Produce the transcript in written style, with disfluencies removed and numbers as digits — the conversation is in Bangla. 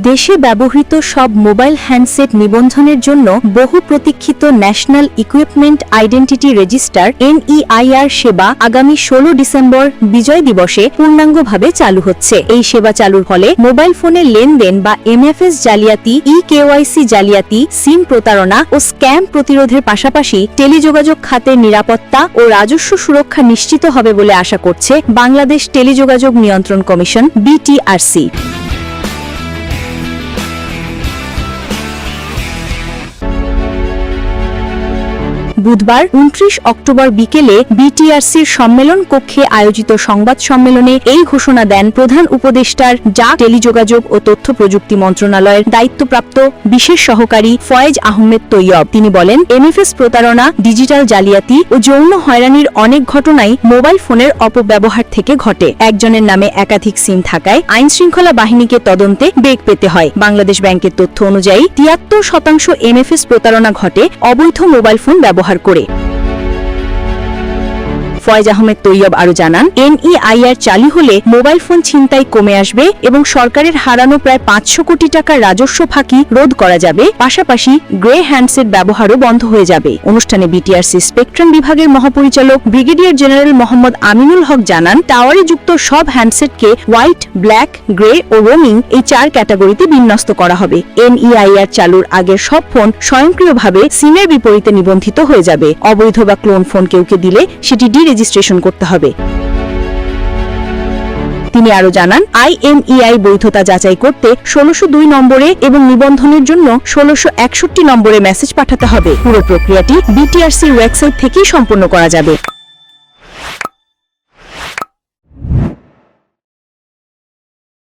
দেশে ব্যবহৃত সব মোবাইল হ্যান্ডসেট নিবন্ধনের জন্য বহু প্রতীক্ষিত national equipment identity register NEIR সেবা আগামী 16 ডিসেম্বর বিজয় দিবসে পূর্ণাঙ্গভাবে চালু হচ্ছে। এই সেবা চালুর ফলে মোবাইল ফোনে লেনদেন বা MFS জালিয়াতি, eKYC জালিয়াতি, সিম প্রতারণা ও স্ক্যাম প্রতিরোধের পাশাপাশি টেলিযোগাযোগ খাতের নিরাপত্তা ও রাজস্ব সুরক্ষা নিশ্চিত হবে বলে আশা করছে বাংলাদেশ টেলিযোগাযোগ নিয়ন্ত্রণ কমিশন BTRC। বুধবার 29 অক্টোবর বিকেলে BTRCর সম্মেলন কক্ষে আয়োজিত সংবাদ সম্মেলনে এই ঘোষণা দেন প্রধান উপদেষ্টার ডাক, টেলিযোগাযোগ ও তথ্য প্রযুক্তি মন্ত্রণালয়ের দায়িত্বপ্রাপ্ত বিশেষ সহকারী ফয়েজ আহমেদ তৈয়ব। তিনি বলেন, MFS প্রতারণা, ডিজিটাল জালিয়াতি ও যৌন হয়রানির অনেক ঘটনাই মোবাইল ফোনের অপব্যবহার থেকে ঘটে। একজনের নামে একাধিক সিম থাকায় আইনশৃঙ্খলা বাহিনীকে তদন্তে বেগ পেতে হয়। বাংলাদেশ ব্যাংকের তথ্য অনুযায়ী 73% MFS প্রতারণা ঘটে অবৈধ মোবাইল ফোন ব্যবহার করে। ফয়েজ আহমেদ তৈয়ব আরো জানান, NEIR চালু হলে মোবাইল ফোন ছিনতাই কমে আসবে এবং সরকারের হারানো প্রায় 500 কোটি টাকার রাজস্ব ফাঁকি রোধ করা যাবে। পাশাপাশি গ্রে হ্যান্ডসেট ব্যবহারও বন্ধ হয়ে যাবে। অনুষ্ঠানে BTRC স্পেকট্রাম বিভাগের মহাপরিচালক ব্রিগেডিয়ার জেনারেল মোহাম্মদ আমিনুল হক জানান, টাওয়ারে যুক্ত সব হ্যান্ডসেটকে হোয়াইট, ব্ল্যাক, গ্রে ও রোমিং এই 4 ক্যাটাগরিতে বিন্যস্ত করা হবে। NEIR চালুর আগের সব ফোন স্বয়ংক্রিয়ভাবে সিমের বিপরীতে নিবন্ধিত হয়ে যাবে। অবৈধ বা ক্লোন ফোন কেউ দিলে সেটি রেজিস্ট্রেশন করতে হবে। তিনি আরো জানান, IMEI বৈধতা যাচাই করতে 1602 নম্বরে এবং নিবন্ধনের জন্য 1661 নম্বরে মেসেজ পাঠাতে হবে। পুরো প্রক্রিয়াটি BTRCর ওয়েবসাইট থেকেই সম্পন্ন করা যাবে।